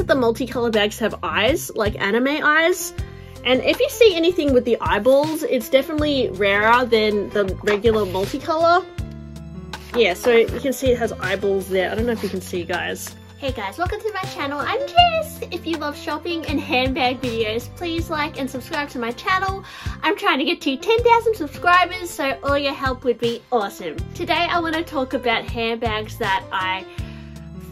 that the multicolor bags have eyes, like anime eyes. And if you see anything with the eyeballs, it's definitely rarer than the regular multicolor. Yeah, so you can see it has eyeballs there. I don't know if you can see, guys. Hey guys, welcome to my channel. I'm Jess. If you love shopping and handbag videos, please like and subscribe to my channel. I'm trying to get to 10,000 subscribers, so all your help would be awesome. Today I want to talk about handbags that I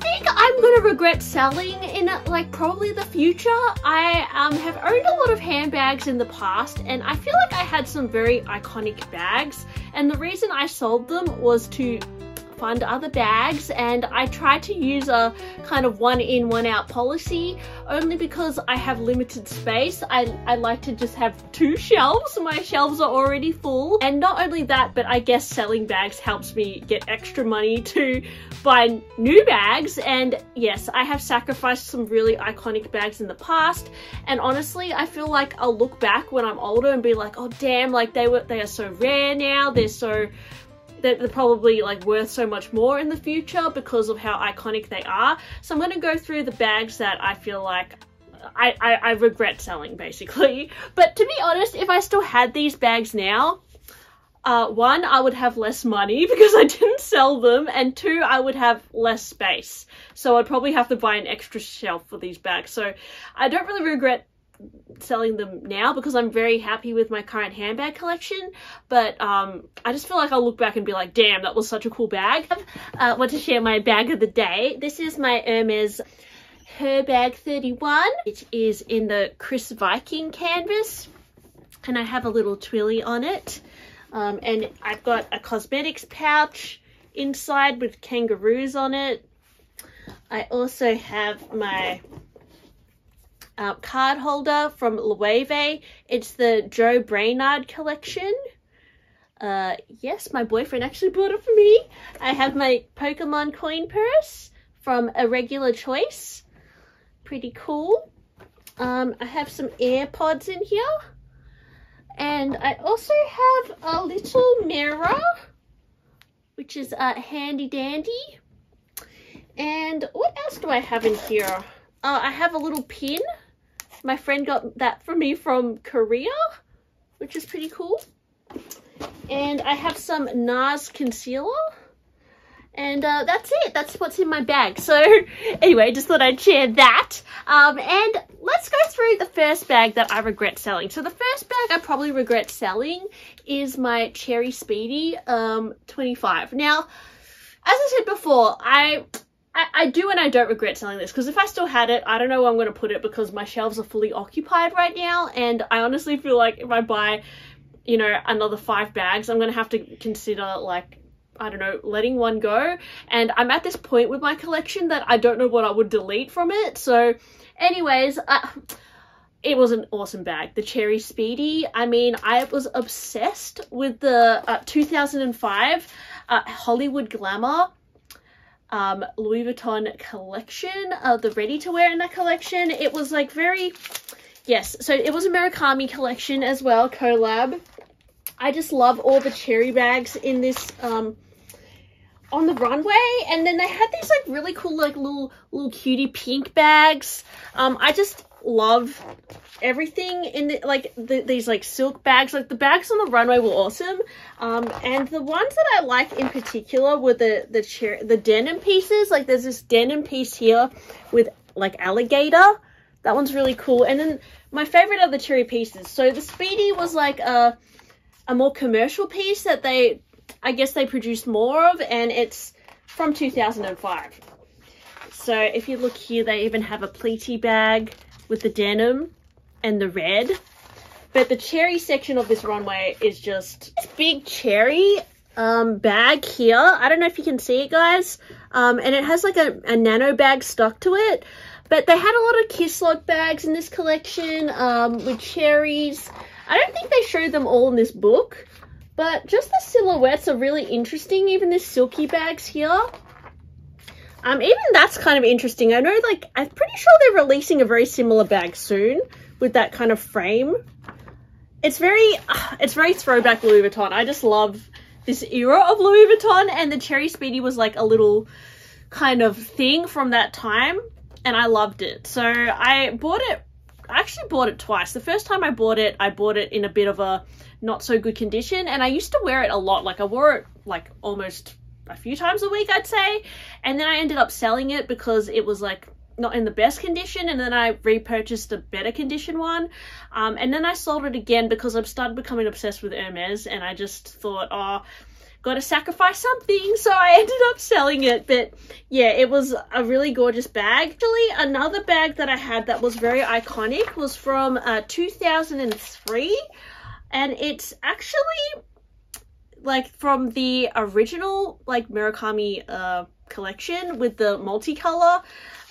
think I'm gonna regret selling in like probably the future. I have owned a lot of handbags in the past, and I feel like I had some very iconic bags, and the reason I sold them was to fund other bags, and I tried to use a kind of one in one out policy only because I have limited space. I like to just have 2 shelves. My shelves are already full, and not only that, but I guess selling bags helps me get extra money to buy new bags. And yes, I have sacrificed some really iconic bags in the past, and honestly I feel like I'll look back when I'm older and be like, oh damn, like they are so rare now, they're probably like worth so much more in the future because of how iconic they are. So I'm going to go through the bags that I feel like I regret selling, basically. But to be honest, if I still had these bags now, 1, I would have less money because I didn't sell them, and 2, I would have less space. So I'd probably have to buy an extra shelf for these bags. So I don't really regret selling them now because I'm very happy with my current handbag collection, but I just feel like I'll look back and be like, damn, that was such a cool bag. I want to share my bag of the day. This is my Hermes Herbag 31. It is in the Chris Viking canvas, and I have a little twilly on it, and I've got a cosmetics pouch inside with kangaroos on it. I also have my card holder from Loewe. It's the Joe Brainard collection. Yes, my boyfriend actually bought it for me. I have my Pokemon coin purse from Irregular Choice. Pretty cool. I have some AirPods in here. And I also have a little mirror, which is handy dandy. And what else do I have in here? I have a little pin. My friend got that for me from Korea, which is pretty cool. And I have some NARS concealer. And that's it. That's what's in my bag. So anyway, just thought I'd share that. And let's go through the first bag that I regret selling. So the first bag I probably regret selling is my Cherry Speedy 25. Now, as I said before, I do and I don't regret selling this, because if I still had it, I don't know where I'm going to put it because my shelves are fully occupied right now, and I honestly feel like if I buy, you know, another 5 bags, I'm going to have to consider, like, I don't know, letting one go. And I'm at this point with my collection that I don't know what I would delete from it. So anyways, it was an awesome bag, the Cherry Speedy. I mean, I was obsessed with the 2005 Hollywood Glamour Louis Vuitton collection, the ready-to-wear in that collection. It was like very, yes, so it was a Murakami collection as well, collab. I just love all the cherry bags in this on the runway, and then they had these like really cool like little cutie pink bags. I just love everything in the, like these like silk bags. Like the bags on the runway were awesome, and the ones that I like in particular were the denim pieces. Like there's this denim piece here with like alligator. That one's really cool. And then my favorite are the cherry pieces. So the Speedy was like a more commercial piece that I guess they produced more of, and it's from 2005. So if you look here, they even have a pleaty bag with the denim and the red. But the cherry section of this runway is just this big cherry bag here. I don't know if you can see it, guys. And it has like a nano bag stuck to it. But they had a lot of Kisslog bags in this collection with cherries. I don't think they showed them all in this book, but just the silhouettes are really interesting. Even this silky bags here. Even that's kind of interesting. I know, like, I'm pretty sure they're releasing a very similar bag soon with that kind of frame. It's very throwback Louis Vuitton. I just love this era of Louis Vuitton, and the Cherry Speedy was like a little kind of thing from that time. and I loved it. So I actually bought it twice. The first time I bought it in a bit of a not so good condition, and I used to wear it a lot. Like I wore it like almost a few times a week, I'd say, and then I ended up selling it because it was like not in the best condition, and then I repurchased a better condition one, and then I sold it again because I've started becoming obsessed with Hermes, and I just thought, oh, gotta sacrifice something, so I ended up selling it. But yeah, it was a really gorgeous bag. Actually, another bag that I had that was very iconic was from 2003, and it's actually like from the original like Murakami collection with the multicolor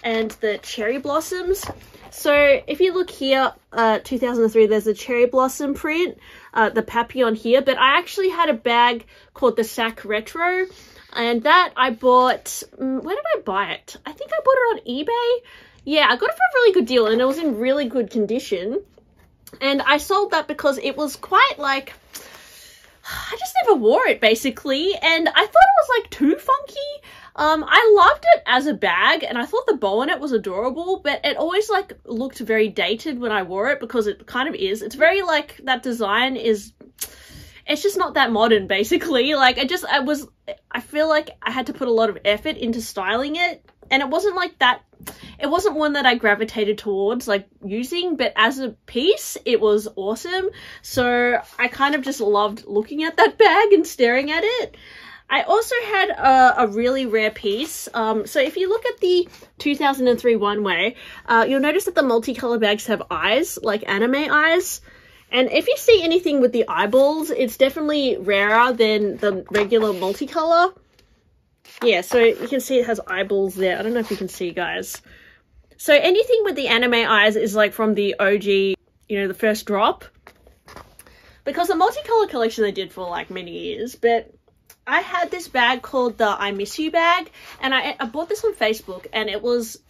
and the cherry blossoms. So if you look here, 2003, there's a cherry blossom print, the papillon here, but I actually had a bag called the Sac Retro, and that I bought, where did I buy it? I think I bought it on eBay. Yeah, I got it for a really good deal, and it was in really good condition, and I sold that because it was quite like, I just never wore it basically, and I thought it was like too funky. I loved it as a bag, and I thought the bow on it was adorable, but it always like looked very dated when I wore it, because it kind of is. It's very like, that design is, it's just not that modern basically. Like I feel like I had to put a lot of effort into styling it, and it wasn't like that. It wasn't one that I gravitated towards like using, but as a piece it was awesome. So I kind of just loved looking at that bag and staring at it. I also had a really rare piece. So if you look at the 2003 One Way, you'll notice that the multicolor bags have eyes, like anime eyes. And if you see anything with the eyeballs, it's definitely rarer than the regular multicolor. Yeah, so you can see it has eyeballs there. I don't know if you can see, guys. So anything with the anime eyes is like from the OG, you know, the first drop. Because the multicolor collection they did for like many years, but I had this bag called the I Miss You bag, and I bought this on Facebook, and it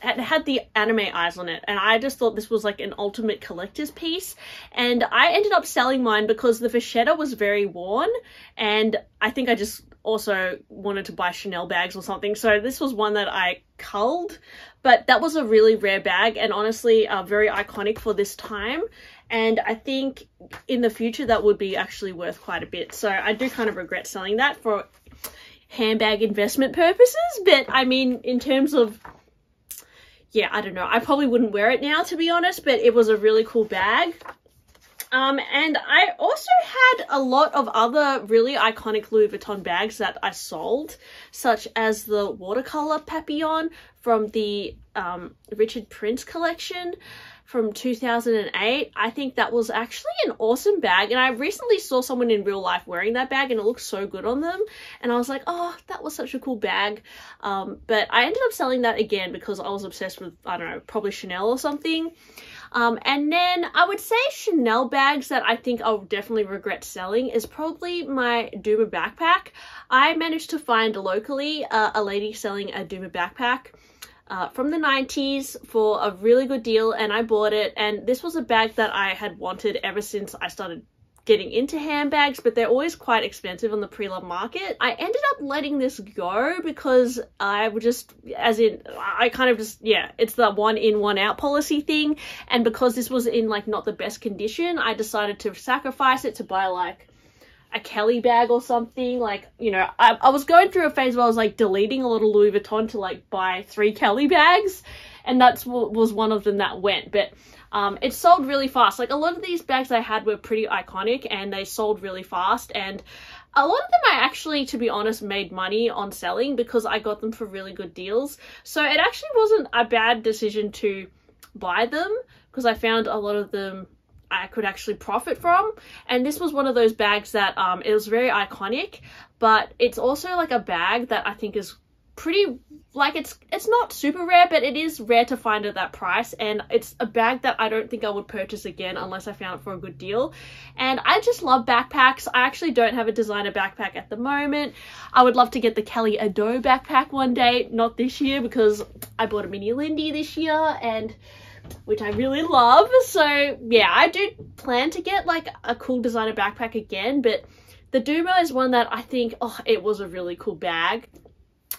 had the anime eyes on it, and I just thought this was like an ultimate collector's piece, and I ended up selling mine because the vachetta was very worn, and I think I just also wanted to buy Chanel bags or something, so this was one that I culled, but that was a really rare bag, and honestly very iconic for this time. And I think in the future that would be actually worth quite a bit. So I do kind of regret selling that for handbag investment purposes. But I mean, in terms of, yeah, I don't know. I probably wouldn't wear it now, to be honest, but it was a really cool bag. And I also had a lot of other really iconic Louis Vuitton bags that I sold, such as the watercolor papillon from the Richard Prince collection from 2008. I think that was actually an awesome bag, and I recently saw someone in real life wearing that bag, and it looked so good on them, and I was like, oh, that was such a cool bag. But I ended up selling that again because I was obsessed with, I don't know, probably Chanel or something. And then I would say Chanel bags that I think I'll definitely regret selling is probably my Duma backpack. I managed to find locally a lady selling a Duma backpack from the 90s for a really good deal, and I bought it, and this was a bag that I had wanted ever since I started getting into handbags, but they're always quite expensive on the pre-loved market. I ended up letting this go because I would just, I kind of just, yeah, it's the one in, one out policy thing, and because this was in like not the best condition, I decided to sacrifice it to buy like a Kelly bag or something. Like, you know, I was going through a phase where I was like deleting a lot of Louis Vuitton to like buy 3 Kelly bags, and that's what was one of them that went. But it sold really fast. Like a lot of these bags I had were pretty iconic, and they sold really fast, and a lot of them I actually, to be honest, made money on selling because I got them for really good deals. So it actually wasn't a bad decision to buy them because I found a lot of them I could actually profit from, and this was one of those bags that it was very iconic, but it's also like a bag that I think is pretty, like, it's not super rare, but it is rare to find at that price, and it's a bag that I don't think I would purchase again unless I found it for a good deal. And I just love backpacks. I actually don't have a designer backpack at the moment. I would love to get the Kelly Ado backpack one day, not this year because I bought a Mini Lindy this year, and which I really love. So yeah, I do plan to get like a cool designer backpack again, but the Duma is one that I think, oh, it was a really cool bag.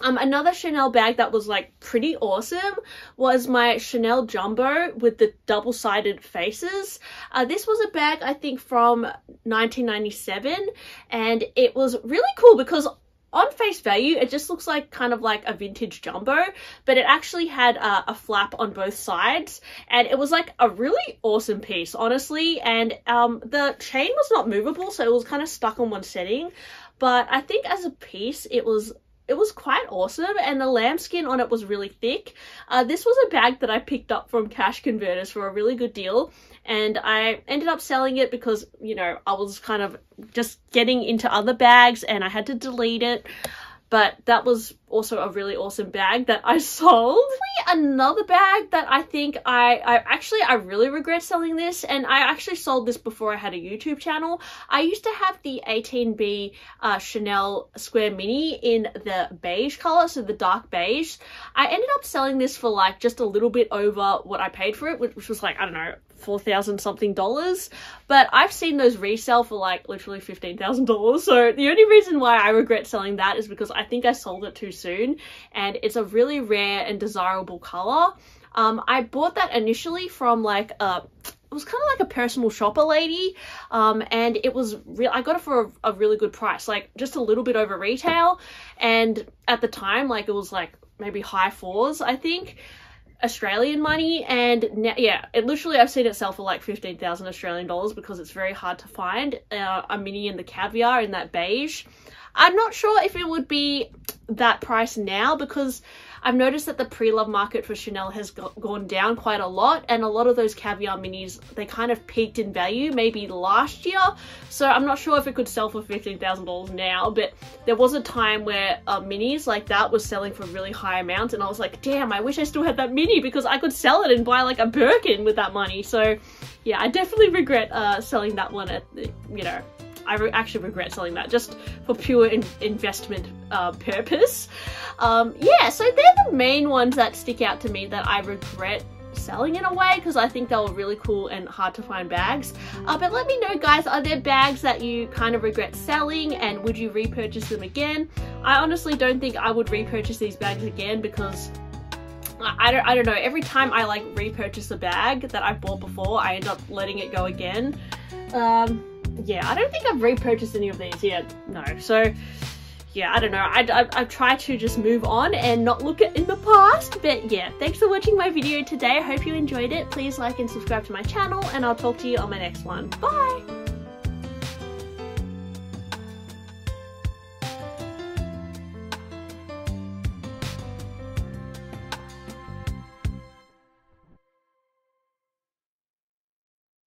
Another Chanel bag that was like pretty awesome was my Chanel Jumbo with the double-sided faces. This was a bag I think from 1997, and it was really cool because on face value it just looks like kind of like a vintage jumbo, but it actually had a flap on both sides, and it was like a really awesome piece, honestly. And the chain was not movable, so it was kind of stuck on one setting, but I think as a piece it was quite awesome, and the lambskin on it was really thick. This was a bag that I picked up from Cash Converters for a really good deal, and I ended up selling it because, you know, I was kind of just getting into other bags and I had to delete it. But that was also a really awesome bag that I sold. Another bag that I think I really regret selling this, and I actually sold this before I had a YouTube channel. I used to have the 18B Chanel Square Mini in the beige color, so the dark beige. I ended up selling this for like just a little bit over what I paid for it, which was like, I don't know, $4,000 something. But I've seen those resell for like literally $15,000. So the only reason why I regret selling that is because I think I sold it too soon, and it's a really rare and desirable color. I bought that initially from like it was kind of like a personal shopper lady, and it was I got it for a really good price, like just a little bit over retail, and at the time like it was like maybe high fours, I think, Australian money. And now, yeah, literally I've seen it sell for like 15,000 Australian dollars because it's very hard to find a mini in the caviar in that beige. I'm not sure if it would be that price now, because I've noticed that the pre-love market for Chanel has gone down quite a lot, and a lot of those caviar minis, they kind of peaked in value maybe last year. So I'm not sure if it could sell for $15,000 now, but there was a time where minis like that was selling for really high amounts, and I was like, damn, I wish I still had that mini because I could sell it and buy like a Birkin with that money. So yeah, I definitely regret selling that one at, you know, I actually regret selling that just for pure investment purpose. Yeah, so they're the main ones that stick out to me that I regret selling in a way, because I think they were really cool and hard to find bags. But let me know, guys, are there bags that you kind of regret selling, and would you repurchase them again? I honestly don't think I would repurchase these bags again, because I don't know, every time I like repurchase a bag that I bought before, I end up letting it go again. Yeah, I don't think I've repurchased any of these yet, no. So yeah, I don't know, I've tried to just move on and not look at in the past. But yeah, thanks for watching my video today. I hope you enjoyed it. Please like and subscribe to my channel, and I'll talk to you on my next one. Bye!